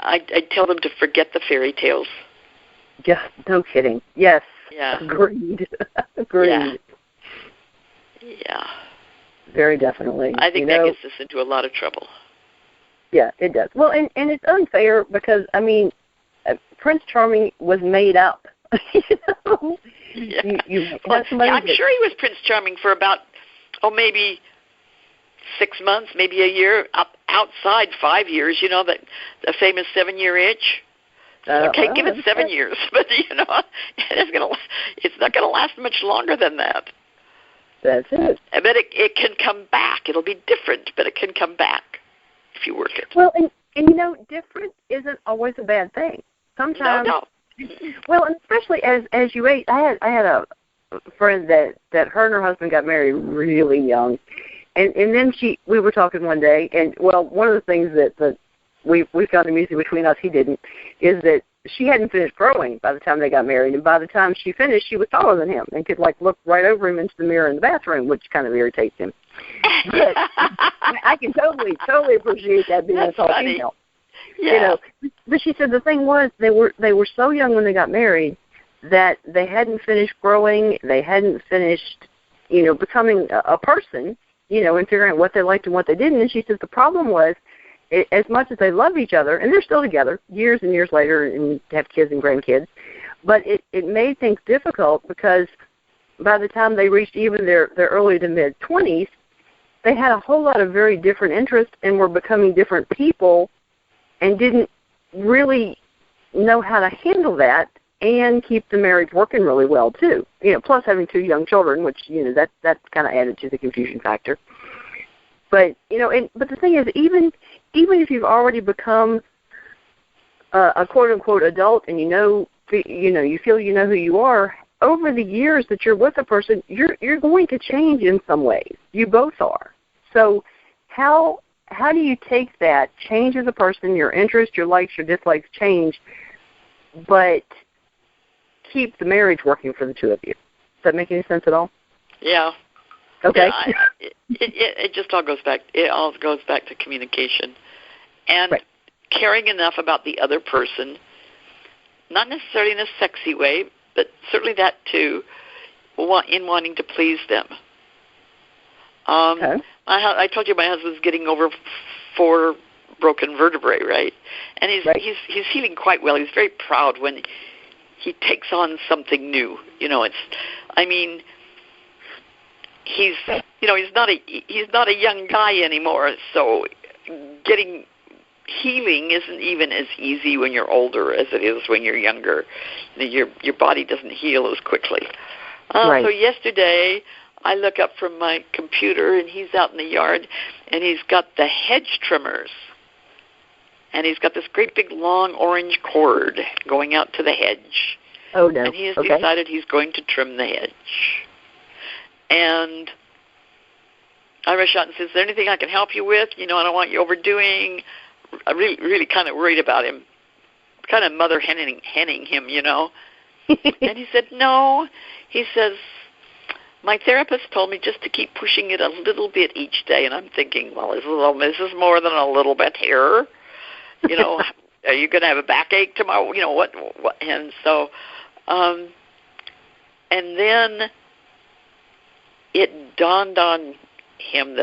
Speaker 3: I'd tell them to forget the fairy tales.
Speaker 2: Yeah, no kidding. Yes.
Speaker 3: Yeah.
Speaker 2: Agreed. Agreed.
Speaker 3: Yeah.
Speaker 2: Very definitely.
Speaker 3: I think that gets us into a lot of trouble.
Speaker 2: Yeah, it does. Well, and it's unfair because, I mean, Prince Charming was made up. You know?
Speaker 3: Yeah.
Speaker 2: I'm
Speaker 3: sure he was Prince Charming for about, maybe 6 months, maybe a year, outside 5 years, you know, the famous 7-year itch. Okay, give it 7 years, but, you know, it's not going to last much longer than that.
Speaker 2: That's it.
Speaker 3: But it can come back. It'll be different, but it can come back if you work it.
Speaker 2: Well, and you know, different isn't always a bad thing. Sometimes,
Speaker 3: No.
Speaker 2: Well, and especially as you age, I had a friend that her and her husband got married really young, and then we were talking one day, and well, one of the things that we found amusing between us, he didn't, is that she hadn't finished growing by the time they got married, and by the time she finished, she was taller than him and could like look right over him into the mirror in the bathroom, which kind of irritates him. But I can totally appreciate that being a tall female.
Speaker 3: Yeah.
Speaker 2: You know, but she said the thing was they were so young when they got married that they hadn't finished growing, they hadn't finished, you know, becoming a person, you know, and figuring out what they liked and what they didn't. And she said the problem was, as much as they love each other, and they're still together years and years later and have kids and grandkids, but it made things difficult because by the time they reached even their early to mid-20s, they had a whole lot of very different interests and were becoming different people and didn't really know how to handle that and keep the marriage working really well too. You know, plus having 2 young children, which, you know, that kind of added to the confusion factor. But, you know, but the thing is, even if you've already become a quote-unquote adult and you feel you know who you are, over the years that you're with a person, you're going to change in some ways. You both are. So how do you take that, change as a person, your interests, your likes, your dislikes change, but keep the marriage working for the two of you? Does that make any sense at all?
Speaker 3: Yeah.
Speaker 2: Okay.
Speaker 3: Yeah, it just all goes back. It all goes back to communication and
Speaker 2: right.
Speaker 3: caring enough about the other person, not necessarily in a sexy way, but certainly that too, in wanting to please them.
Speaker 2: Okay.
Speaker 3: I told you my husband's getting over 4 broken vertebrae, right? And he's healing quite well. He's very proud when he takes on something new. You know, he's not a young guy anymore, so healing isn't even as easy when you're older as it is when you're younger. Your body doesn't heal as quickly.
Speaker 2: Right.
Speaker 3: So yesterday I look up from my computer and he's out in the yard and he's got the hedge trimmers. And he's got this great big long orange cord going out to the hedge.
Speaker 2: Oh, no.
Speaker 3: And he has decided he's going to trim the hedge. And I rush out and say, is there anything I can help you with? You know, I don't want you overdoing. I'm really kind of worried about him. Kind of mother henning him, you know. And he said, no. He says, my therapist told me just to keep pushing it a little bit each day. And I'm thinking, well, this is more than a little bit here. You know, are you going to have a backache tomorrow? You know, what? And so, and then it dawned on him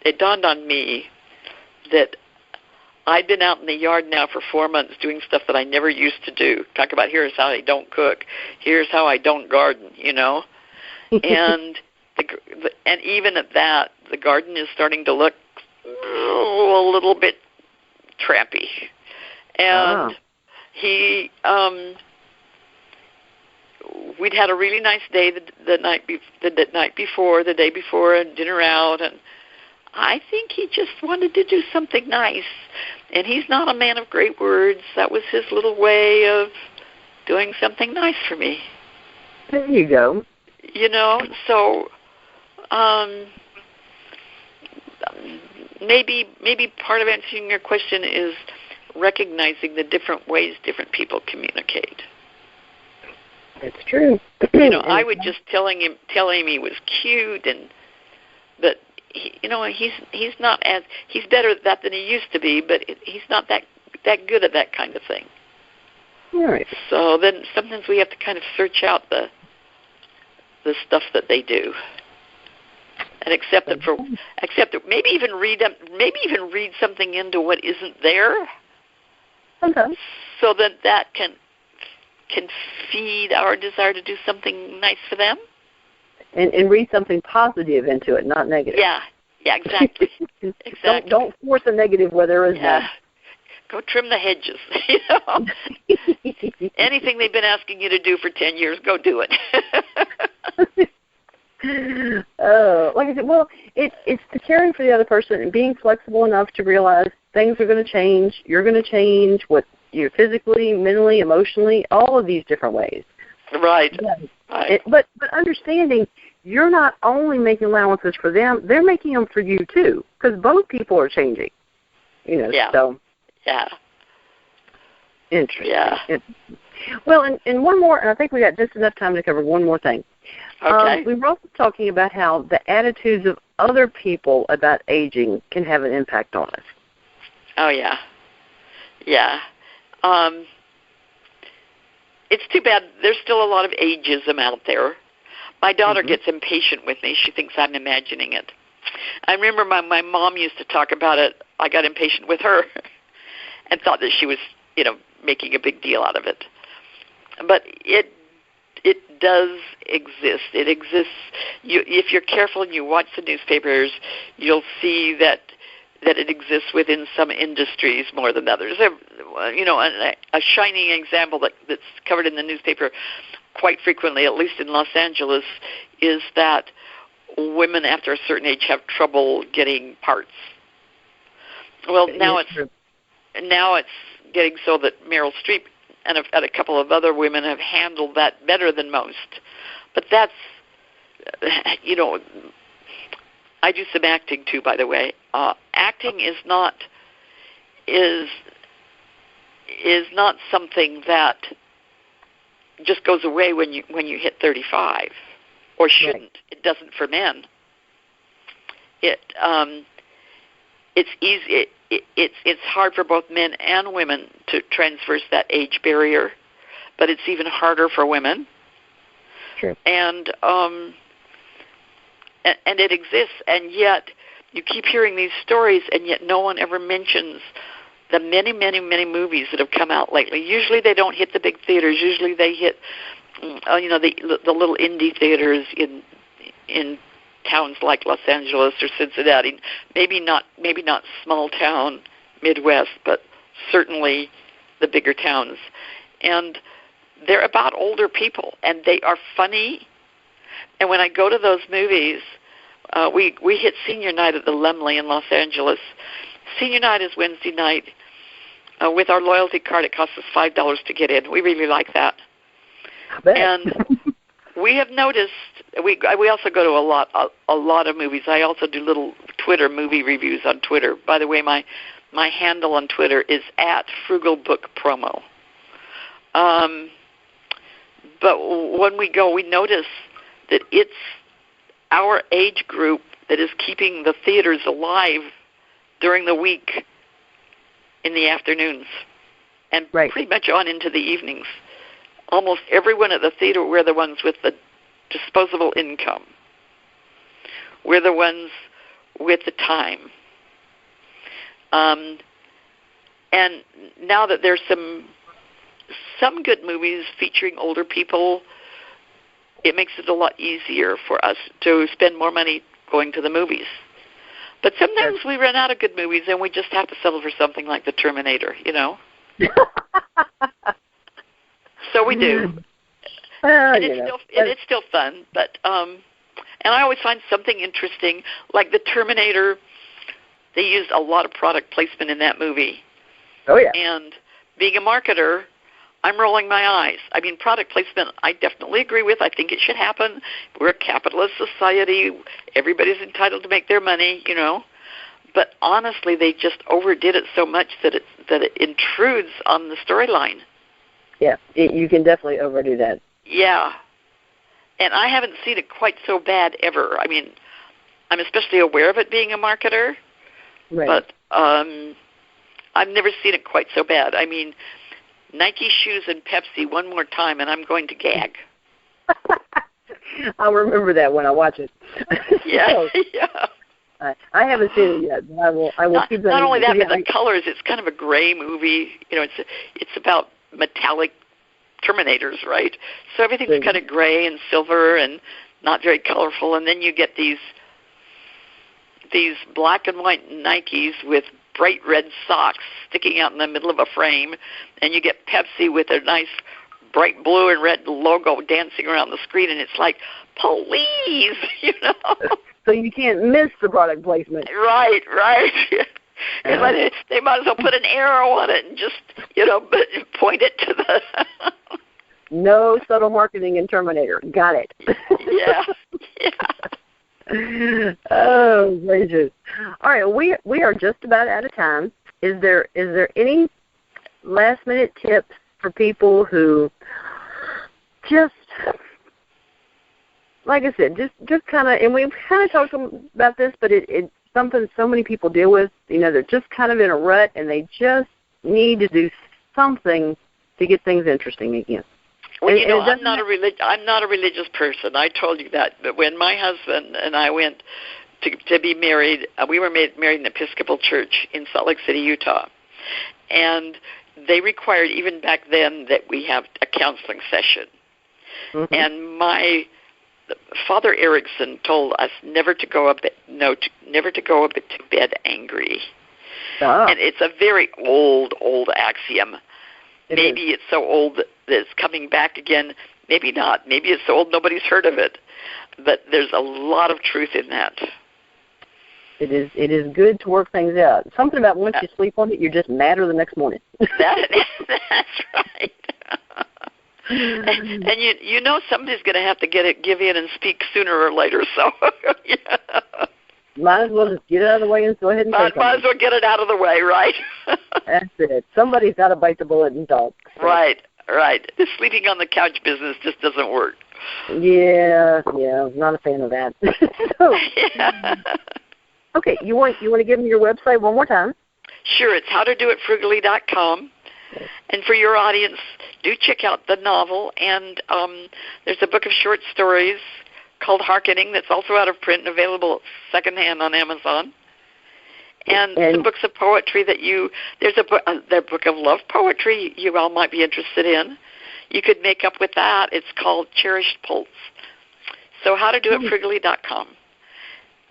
Speaker 3: it dawned on me that I'd been out in the yard now for 4 months doing stuff that I never used to do. Talk about here's how I don't cook, here's how I don't garden, you know. And and even at that, the garden is starting to look a little bit trampy. And we'd had a really nice day the day before, and dinner out, and I think he just wanted to do something nice. And he's not a man of great words. That was his little way of doing something nice for me.
Speaker 2: There you go.
Speaker 3: You know, so maybe part of answering your question is recognizing the different ways different people communicate.
Speaker 2: That's true.
Speaker 3: You know, I would just tell him he was cute, but he's not he's better at that than he used to be, but he's not that good at that kind of thing.
Speaker 2: All right.
Speaker 3: So then sometimes we have to kind of search out the stuff that they do, and accept it. Maybe even read something into what isn't there.
Speaker 2: Okay.
Speaker 3: So that can feed our desire to do something nice for them.
Speaker 2: And read something positive into it, not negative.
Speaker 3: Yeah, exactly. Exactly.
Speaker 2: Don't force a negative where there is none.
Speaker 3: Go trim the hedges. You know? Anything they've been asking you to do for 10 years, go do it.
Speaker 2: Like I said, well, it's the caring for the other person and being flexible enough to realize things are going to change. You're going to change what you physically, mentally, emotionally, all of these different ways.
Speaker 3: Right.
Speaker 2: Yeah.
Speaker 3: Right.
Speaker 2: But understanding you're not only making allowances for them, they're making them for you too, because both people are changing. You know.
Speaker 3: Yeah.
Speaker 2: So.
Speaker 3: Yeah.
Speaker 2: Interesting.
Speaker 3: Yeah.
Speaker 2: Well, and one more, and I think we got just enough time to cover one more thing.
Speaker 3: Okay.
Speaker 2: We were also talking about how the attitudes of other people about aging can have an impact on us.
Speaker 3: Oh, yeah. Yeah. It's too bad. There's still a lot of ageism out there. My daughter gets impatient with me. She thinks I'm imagining it. I remember my mom used to talk about it. I got impatient with her and thought that she was, making a big deal out of it. But it does exist. It exists. If you're careful and you watch the newspapers, you'll see that it exists within some industries more than others. A shining example that's covered in the newspaper quite frequently, at least in Los Angeles, is that women after a certain age have trouble getting parts. Well, now it's getting so that Meryl Streep and a couple of other women have handled that better than most. But that's, I do some acting too, by the way. Acting is not something that just goes away when you hit 35, or shouldn't. Right. It doesn't for men. It's easy. It's hard for both men and women to transverse that age barrier, but it's even harder for women.
Speaker 2: Sure.
Speaker 3: And it exists, and yet you keep hearing these stories, and yet no one ever mentions the many, many, many movies that have come out lately. Usually they don't hit the big theaters. Usually they hit, the little indie theaters in towns like Los Angeles or Cincinnati. Maybe not small town Midwest, but certainly the bigger towns. And they're about older people, and they are funny. And when I go to those movies, we hit senior night at the Laemmle in Los Angeles. Senior night is Wednesday night. With our loyalty card, it costs us $5 to get in. We really like that. And we have noticed we also go to a lot of movies. I also do little Twitter movie reviews on Twitter. By the way, my handle on Twitter is @FrugalBookPromo. But when we go, we notice that it's our age group that is keeping the theaters alive during the week in the afternoons and pretty much on into the evenings. Almost everyone at the theater, we're the ones with the disposable income. We're the ones with the time. And now that there's some good movies featuring older people, it makes it a lot easier for us to spend more money going to the movies. But sometimes we run out of good movies and we just have to settle for something like The Terminator, So we do. And it's still fun, but and I always find something interesting, like The Terminator. They used a lot of product placement in that movie.
Speaker 2: Oh yeah.
Speaker 3: And being a marketer, I'm rolling my eyes. I mean, product placement, I definitely agree with. I think it should happen. We're a capitalist society. Everybody's entitled to make their money, But honestly, they just overdid it so much that it intrudes on the storyline.
Speaker 2: Yeah, you can definitely overdo that.
Speaker 3: Yeah. And I haven't seen it quite so bad ever. I mean, I'm especially aware of it being a marketer, but I've never seen it quite so bad. I mean, Nike shoes and Pepsi one more time, and I'm going to gag.
Speaker 2: I'll remember that when I watch it.
Speaker 3: Yeah, yeah.
Speaker 2: I haven't seen it yet. But I will keep that.
Speaker 3: Not only that, but the colors. It's kind of a gray movie. It's about metallic Terminators, right? So everything's kind of gray and silver and not very colorful. And then you get these black and white Nikes with bright red socks sticking out in the middle of a frame, and you get Pepsi with a nice bright blue and red logo dancing around the screen, and it's like, please, you know.
Speaker 2: So you can't miss the product placement.
Speaker 3: Right. They might as well put an arrow on it and just, you know, point it to the...
Speaker 2: No subtle marketing in Terminator. Got it.
Speaker 3: Yeah.
Speaker 2: Oh, gracious. All right, we are just about out of time. Is there any last-minute tips for people who just, like I said, just kind of, and we've kind of talked about this, but it's something so many people deal with. You know, they're just kind of in a rut, and they just need to do something to get things interesting again.
Speaker 3: Well, you know, I'm not a religious person. I told you that. But when my husband and I went to be married, we were married in an Episcopal church in Salt Lake City, Utah. And they required, even back then, that we have a counseling session. Mm-hmm. And my Father Erickson told us never to go to bed angry. And it's a very old axiom. Maybe it's so old that it's coming back again. Maybe not. Maybe it's so old nobody's heard of it. But there's a lot of truth in that.
Speaker 2: It is good to work things out. Something about once you sleep on it, you're just madder the next morning.
Speaker 3: That's right. and you know somebody's going to have to give in and speak sooner or later. So yeah.
Speaker 2: Might as well just get it out of the way and go ahead and
Speaker 3: might as well get it out of the way, right?
Speaker 2: That's it. Somebody's got to bite the bullet and talk. So.
Speaker 3: Right. The sleeping on the couch business just doesn't work.
Speaker 2: Yeah, not a fan of that. Okay, you want to give them your website one more time?
Speaker 3: Sure, it's howtodoitfrugally.com. And for your audience, do check out the novel. And there's a book of short stories called Harkening that's also out of print and available secondhand on Amazon. And some books of poetry there's a book of love poetry you all might be interested in. You could make up with that. It's called Cherished Pulse. So howtodoitfrugally.com.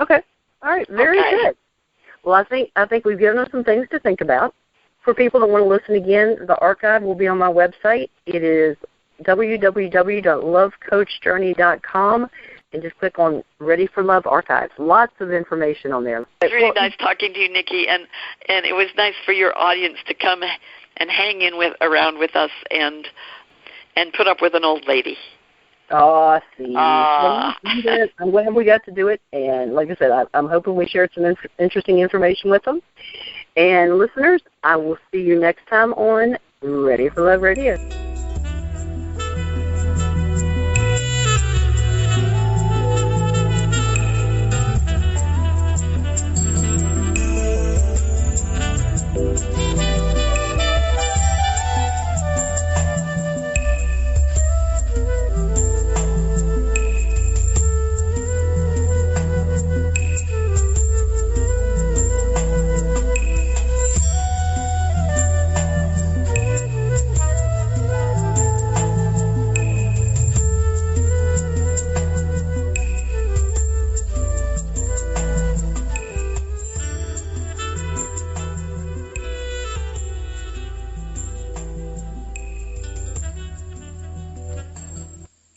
Speaker 3: Okay. All right. Very good. Well, I think we've given them some things to think about. For people that want to listen again, the archive will be on my website. It is www.lovecoachjourney.com. And just click on Ready for Love Archives. Lots of information on there. It's really nice talking to you, Nikki, and it was nice for your audience to come and hang around with us and put up with an old lady. Oh, see. I'm glad we got to do it. And like I said, I'm hoping we shared some interesting information with them. And listeners, I will see you next time on Ready for Love Radio.